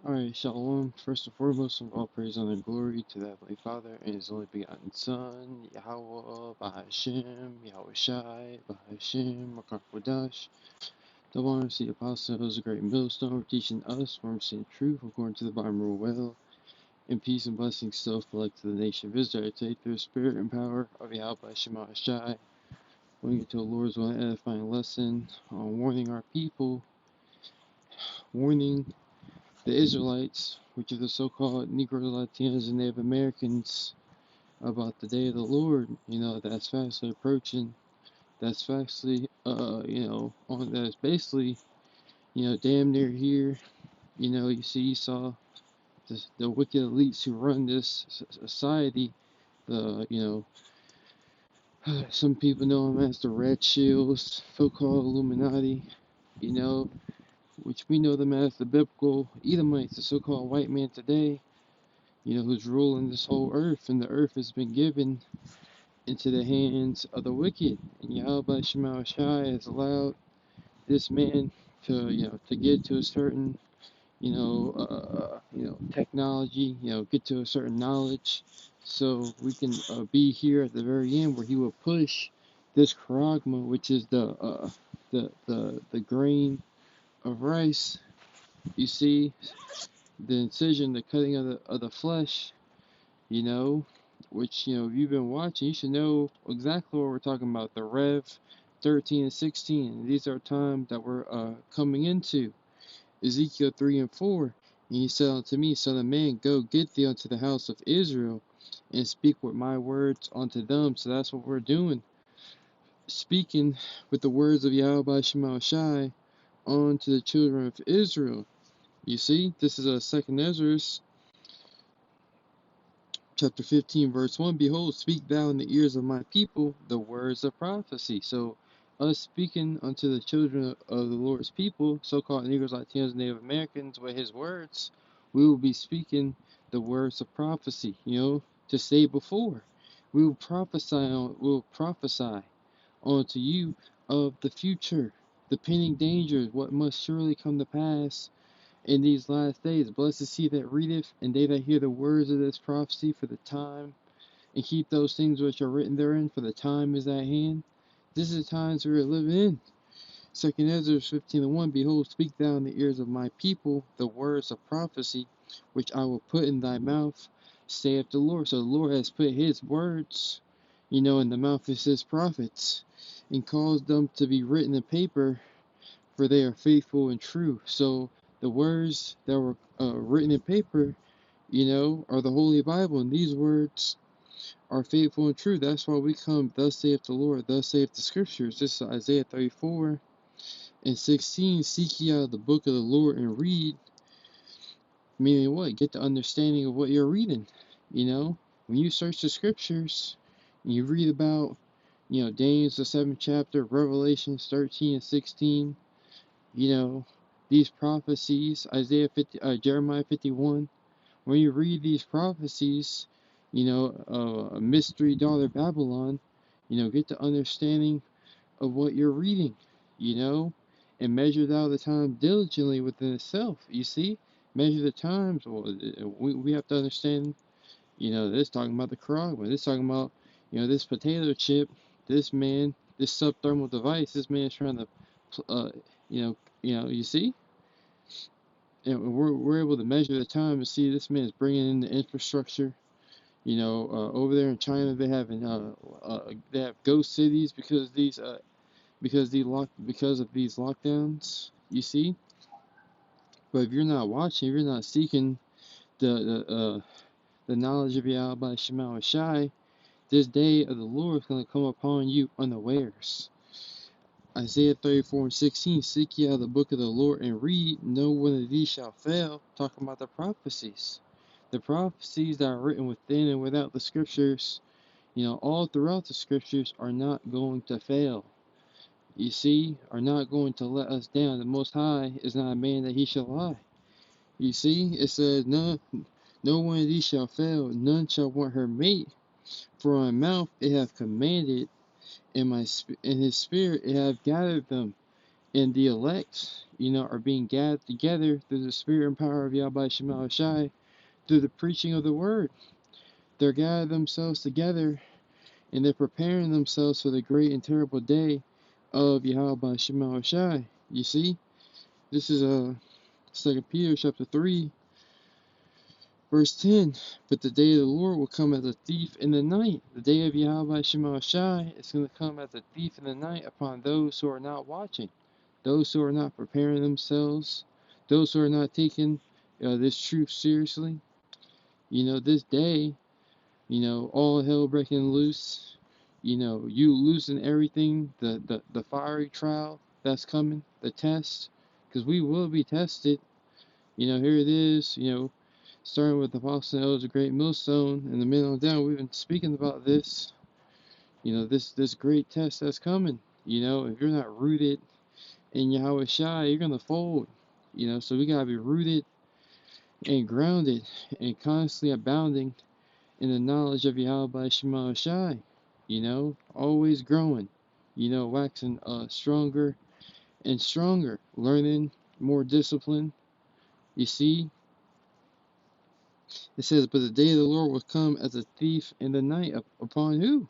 Alright, Shalom. First and foremost, all praise, honor, and glory to the Heavenly Father and His only begotten Son, Yahweh, Bahashem, Yahweh Shai, Bahashem, Makakwadash. The one the apostles, a great millstone, teaching us mercy and truth according to the Bible well, and peace and blessings self-elect to the nation of Israel. Take through the spirit and power of Yahweh Shema Shai. Going into the Lord's one edifying lesson on warning our people, warning the Israelites, which are the so-called Negro Latinos and Native Americans, about the day of the Lord, that's fastly approaching, that's fastly, that's basically, damn near here. You see Esau, the wicked elites who run this society, some people know them as the Red Shields, so-called Illuminati, you know, which we know them as the biblical Edomites, the so-called white man today, who's ruling this whole earth, and the earth has been given into the hands of the wicked. And Yahweh Shema Shai has allowed this man to get to a certain, technology, get to a certain knowledge, so we can be here at the very end where he will push this charagma, which is the grain of rice. You see, the incision, the cutting of the flesh, which, if you've been watching, you should know exactly what we're talking about. The Rev 13 and 16. These are times that we're coming into. Ezekiel 3 and 4. And he said unto me, Son of man, go get thee unto the house of Israel, and speak with my words unto them. So that's what we're doing. Speaking with the words of Yahweh Shema Shai unto the children of Israel. You see, this is a second Ezra, chapter 15, verse 1. Behold, speak thou in the ears of my people the words of prophecy. So, us speaking unto the children of the Lord's people, so-called Negroes, Latinos, Native Americans, with his words, we will be speaking the words of prophecy, to say before. We will prophesy unto you of the future, the pending dangers, what must surely come to pass in these last days. Blessed is he that readeth, and they that hear the words of this prophecy, for the time, and keep those things which are written therein, for the time is at hand. This is the times we are living in. 2 Ezra 15 and 1. Behold, speak thou in the ears of my people the words of prophecy, which I will put in thy mouth, saith the Lord. So the Lord has put his words, in the mouth of his prophets, and caused them to be written in paper, for they are faithful and true. So the words that were written in paper, are the Holy Bible, and these words are faithful and true. That's why we come, thus saith the Lord, thus saith the Scriptures. This is Isaiah 34 and 16. Seek ye out the book of the Lord and read. Meaning what? Get the understanding of what you're reading. When you search the Scriptures, and you read about, Daniel, the 7th chapter, Revelations 13 and 16, these prophecies, Jeremiah 51, when you read these prophecies, a mystery daughter Babylon, get the understanding of what you're reading, and measure thou the time diligently within itself. You see, measure the times. Well, we have to understand, this talking about the Quran, this talking about, this potato chip, this subthermal device, this man is trying to, you see, and we're able to measure the time and see this man is bringing in the infrastructure. Over there in China, they have ghost cities because of these lockdowns. You see, but if you're not watching, if you're not seeking the knowledge of Yahweh Shema Shai, this day of the Lord is going to come upon you unawares. Isaiah 34 and 16. Seek ye out the book of the Lord and read. No one of these shall fail. Talking about the prophecies. The prophecies that are written within and without the Scriptures, all throughout the Scriptures, are not going to fail. You see, are not going to let us down. The Most High is not a man that he shall lie. You see, it says, no one of these shall fail. None shall want her mate. For my mouth it hath commanded, and his spirit it hath gathered them. And the elect, are being gathered together through the spirit and power of Yahweh Shema Shai, through the preaching of the word. They're gathering themselves together, and they're preparing themselves for the great and terrible day of Yahweh Shema Shai. You see, this is 2 Peter chapter 3, verse 10. But the day of the Lord will come as a thief in the night. The day of Yahweh Shema Shai is going to come as a thief in the night upon those who are not watching, those who are not preparing themselves, those who are not taking this truth seriously. This day, all hell breaking loose. You losing everything, the fiery trial that's coming, the test, because we will be tested. Here it is, starting with the Apostle and Elders, a great millstone, and the men on down, we've been speaking about this, this great test that's coming. If you're not rooted in Yahweh Shai, you're going to fold. So we got to be rooted and grounded and constantly abounding in the knowledge of Yahweh Shema Shai, always growing, waxing stronger and stronger, learning more discipline. You see, it says, but the day of the Lord will come as a thief in the night. Upon who?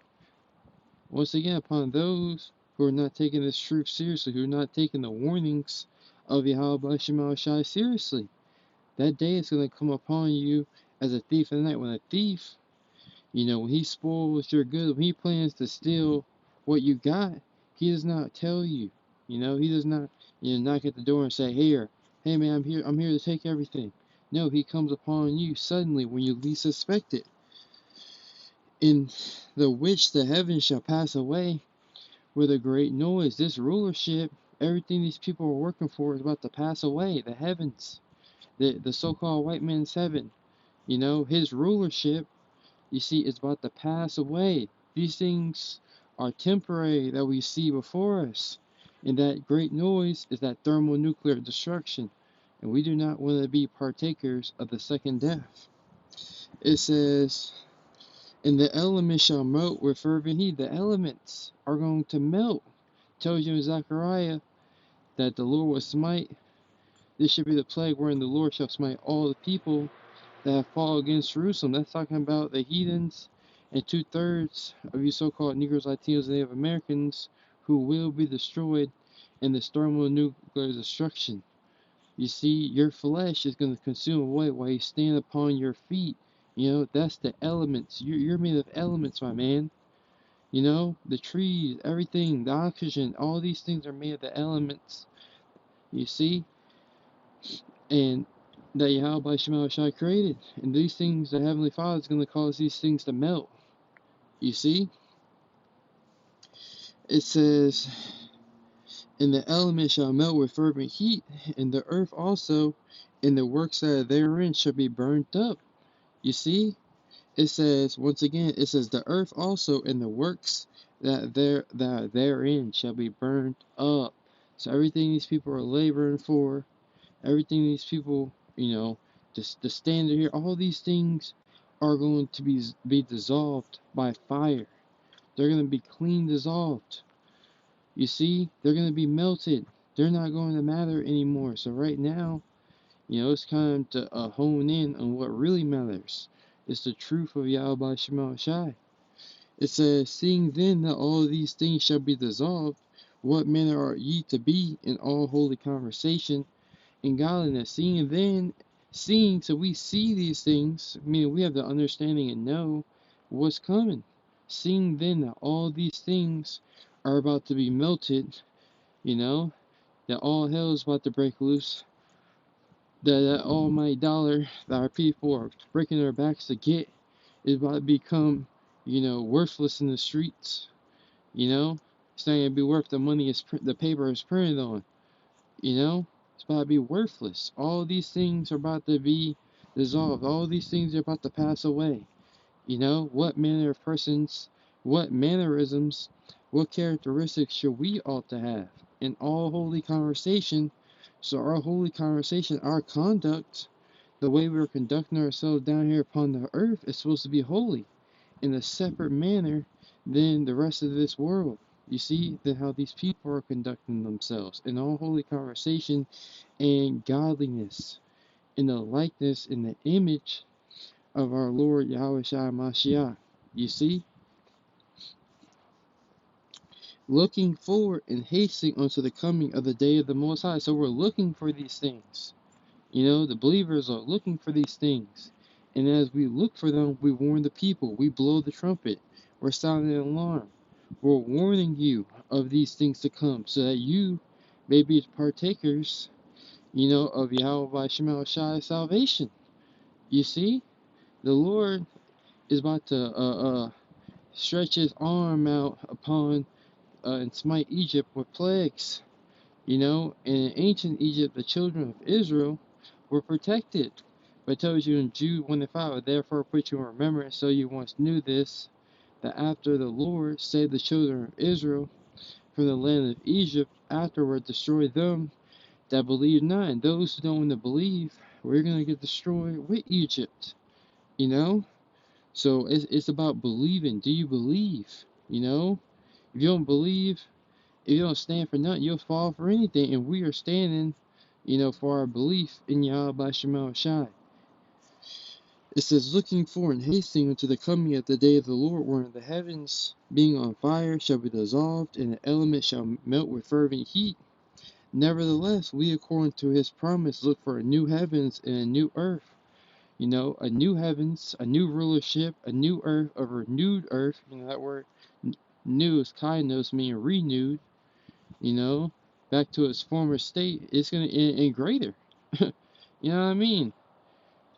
Once again, upon those who are not taking this truth seriously, who are not taking the warnings of Yahweh Shema Shai seriously. That day is going to come upon you as a thief in the night. When a thief, when he spoils your goods, when he plans to steal what you got, he does not tell you. He does not, knock at the door and say, hey man, I'm here to take everything. No, he comes upon you suddenly when you least suspect it. In the which the heavens shall pass away with a great noise. This rulership, everything these people are working for is about to pass away. The heavens, the so-called white man's heaven, his rulership, you see, is about to pass away. These things are temporary that we see before us. And that great noise is that thermonuclear destruction. And we do not want to be partakers of the second death. It says, and the elements shall melt with fervent heat. The elements are going to melt. It tells you in Zechariah that the Lord will smite. This should be the plague wherein the Lord shall smite all the people that have fought against Jerusalem. That's talking about the heathens and 2/3 of you so-called Negroes, Latinos, and Native Americans who will be destroyed in this thermonuclear destruction. You see, your flesh is going to consume away while you stand upon your feet. That's the elements. You're made of elements, my man. The trees, everything, the oxygen, all these things are made of the elements. You see? And that Yahweh Shema Shai created. And these things, the Heavenly Father is going to cause these things to melt. You see? It says, and the elements shall melt with fervent heat, and the earth also, and the works that are therein shall be burnt up. You see? It says, once again, it says, the earth also and the works that are therein shall be burnt up. So everything these people are laboring for, everything these people, just the standard here, all these things are going to be dissolved by fire. They're going to be clean dissolved. You see, they're going to be melted. They're not going to matter anymore. So right now, it's time to hone in on what really matters. It's the truth of Yahweh Shema Shai. It says, seeing then that all these things shall be dissolved, what manner are ye to be in all holy conversation and godliness? Seeing, so we see these things, meaning we have the understanding and know what's coming. Seeing then that all these things are about to be melted, that all hell is about to break loose, that almighty dollar that our people are breaking their backs to get is about to become, worthless in the streets. It's not going to be worth the money the paper is printed on. It's about to be worthless. All these things are about to be dissolved. All these things are about to pass away. What manner of persons, what mannerisms, what characteristics should we ought to have in all holy conversation? So our holy conversation, our conduct, the way we're conducting ourselves down here upon the earth is supposed to be holy in a separate manner than the rest of this world. You see that how these people are conducting themselves in all holy conversation and godliness, in the likeness, in the image of our Lord Yahweh Shai Mashiach. You see, looking forward and hastening unto the coming of the day of the Most High. So we're looking for these things. You know, the believers are looking for these things. And as we look for them, we warn the people. We blow the trumpet. We're sounding an alarm. We're warning you of these things to come so that you may be partakers, you know, of Yahweh Shema Shai's salvation. You see, the Lord is about to stretch his arm out upon and smite Egypt with plagues. You know, in ancient Egypt, the children of Israel were protected. But it tells you in Jude 1-5, therefore put you in remembrance, so you once knew this, that after the Lord saved the children of Israel from the land of Egypt, afterward destroyed them that believe not. And those who don't want to believe, we're going to get destroyed with Egypt. You know? So it's about believing. Do you believe? You know? If you don't believe, if you don't stand for nothing, you'll fall for anything. And we are standing, you know, for our belief in Yahweh Shema Shai. It says, looking for and hastening unto the coming of the day of the Lord, wherein the heavens, being on fire, shall be dissolved, and the elements shall melt with fervent heat. Nevertheless, we, according to his promise, look for a new heavens and a new earth. You know, a new heavens, a new rulership, a new earth, a renewed earth. You know, that word new is kainos, meaning renewed. You know, back to its former state. It's going to, and greater. You know what I mean?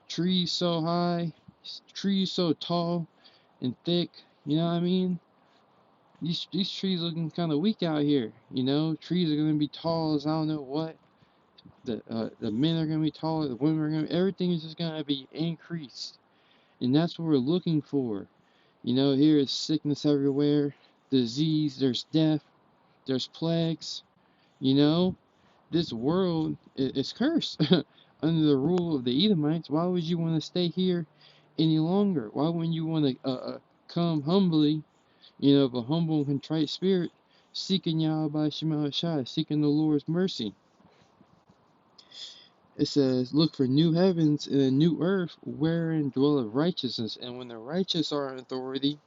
Trees so high, trees so tall and thick, you know what I mean? These trees looking kind of weak out here, you know? Trees are going to be tall as I don't know what. The men are going to be taller, the women are going to be, everything is just going to be increased. And that's what we're looking for. You know, here is sickness everywhere, disease, there's death, there's plagues, you know? This world is cursed under the rule of the Edomites. Why would you want to stay here any longer? Why wouldn't you want to come humbly, you know, of a humble and contrite spirit, seeking Yahweh Shema Shai, seeking the Lord's mercy? It says, look for new heavens and a new earth wherein dwelleth righteousness. And when the righteous are in authority,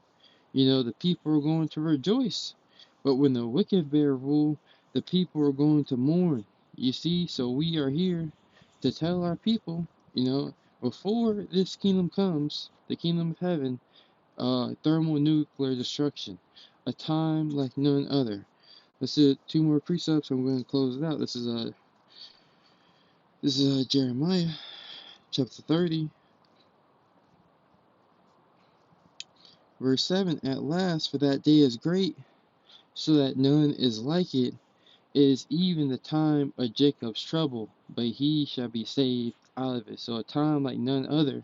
you know, the people are going to rejoice. But when the wicked bear rule, the people are going to mourn. You see, so we are here to tell our people, you know, before this kingdom comes, the kingdom of heaven, thermonuclear destruction, a time like none other. Let's do 2 more precepts. I'm going to close it out. This is Jeremiah chapter 30, verse 7. At last, for that day is great, so that none is like it. It is even the time of Jacob's trouble, but he shall be saved out of it. So a time like none other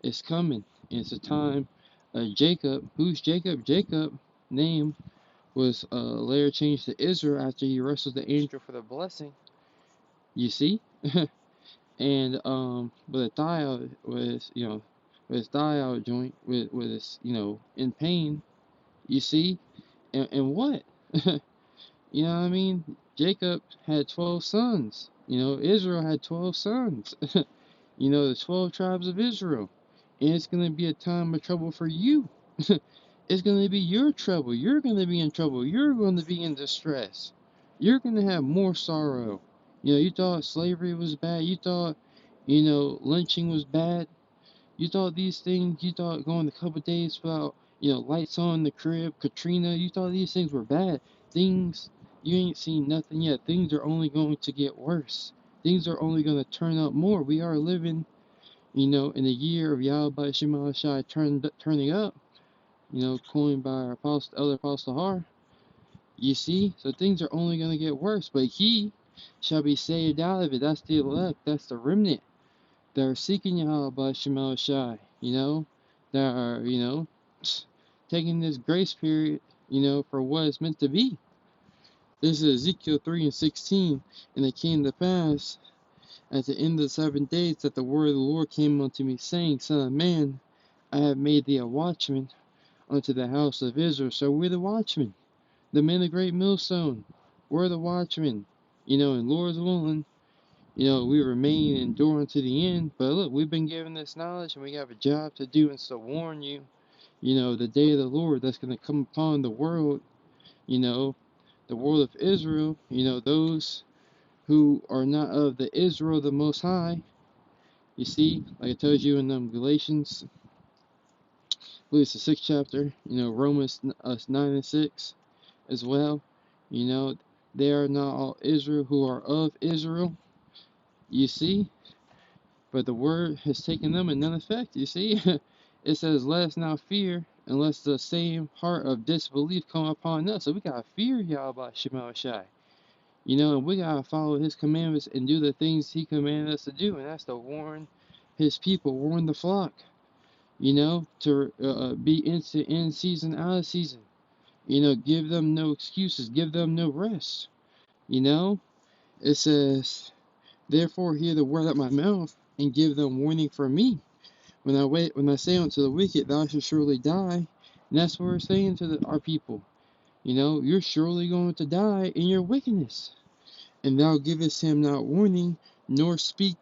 is coming. And it's a time of Jacob. Who's Jacob? Jacob name was later changed to Israel after he wrestled the angel for the blessing. You see? And but a thigh out was, you know, with his thigh out joint with his, you know, in pain. You see? And what? You know what I mean? Jacob had 12 sons. You know, Israel had 12 sons. You know, the 12 tribes of Israel. And it's going to be a time of trouble for you. It's going to be your trouble. You're going to be in trouble. You're going to be in distress. You're going to have more sorrow. You know, you thought slavery was bad. You thought, you know, lynching was bad. You thought these things, you thought going a couple days without, you know, lights on the crib, Katrina, you thought these things were bad. Things, you ain't seen nothing yet. Things are only going to get worse. Things are only going to turn up more. We are living, you know, in the year of Yahweh Shema Shai turning up, you know, coined by our apostle, Elder Apostle Har. You see? So things are only going to get worse. But he shall be saved out of it. That's the elect. That's the remnant. That are seeking Yahweh Shema Shai, you know, that are, you know, taking this grace period, you know, for what it's meant to be. This is Ezekiel 3:16, and it came to pass at the end of the 7 days that the word of the Lord came unto me, saying, Son of man, I have made thee a watchman unto the house of Israel. So we're the watchmen. the men of great millstone. We're the watchmen. And Lord's willing, we remain enduring to the end. But look, we've been given this knowledge and we have a job to do, and so warn you, the day of the Lord that's going to come upon the world, the world of Israel, those who are not of the Israel of the Most High. You see, like I told you in Galatians, I believe it's the 6th chapter, Romans 9 and 6 as well. They are not all Israel who are of Israel. You see, but the word has taken them in none effect. You see, it says, "Let us now fear, unless the same heart of disbelief come upon us." So we gotta fear Yahweh Shema Shai. And we gotta follow His commandments and do the things He commanded us to do, and that's to warn His people, warn the flock. To be in season, out of season. Give them no excuses, give them no rest. It says, "Therefore hear the word at my mouth, and give them warning from me. When I say unto the wicked, thou shalt surely die." And that's what we're saying to our people. You're surely going to die in your wickedness. "And thou givest him not warning, nor speak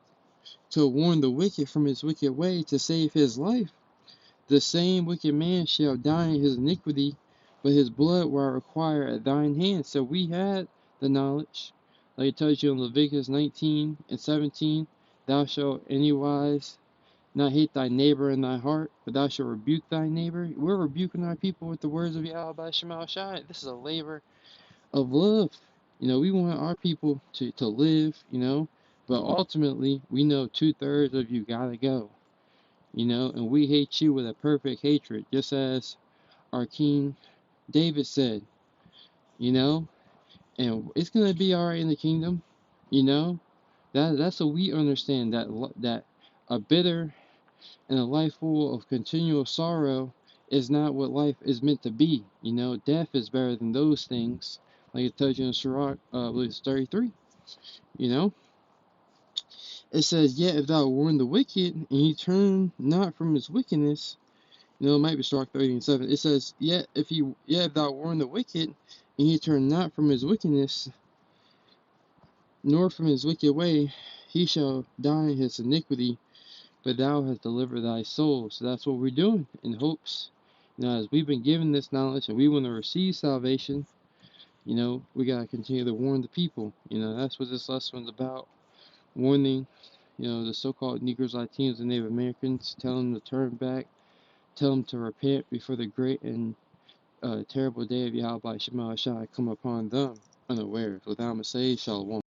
to warn the wicked from his wicked way, to save his life. The same wicked man shall die in his iniquity, but his blood will I require at thine hand." So we had the knowledge. Like it tells you in Leviticus 19 and 17, "Thou shalt anywise not hate thy neighbor in thy heart, but thou shalt rebuke thy neighbor." We're rebuking our people with the words of Yahweh Shema Shai. This is a labor of love. We want our people to live, but ultimately, we know 2/3 of you gotta go, and we hate you with a perfect hatred, just as our King David said, and it's gonna be alright in the kingdom, that's what we understand, that a bitter and a life full of continual sorrow is not what life is meant to be. Death is better than those things. Like it tells you in Sirach, I believe it's 33. It says, "Yet if thou warn the wicked, and he turn not from his wickedness," it might be Sirach 30 and 7. It says, yet if thou warn the wicked, and he turn not from his wickedness, nor from his wicked way, he shall die in his iniquity, but thou hast delivered thy soul." So that's what we're doing in hopes. As we've been given this knowledge and we want to receive salvation, we got to continue to warn the people. That's what this lesson is about. Warning, the so-called Negroes, Latinos, and Native Americans, tell them to turn back, tell them to repent before the great and terrible day of Yahweh Shema Shai come upon them unawares. Without a say, Shalom.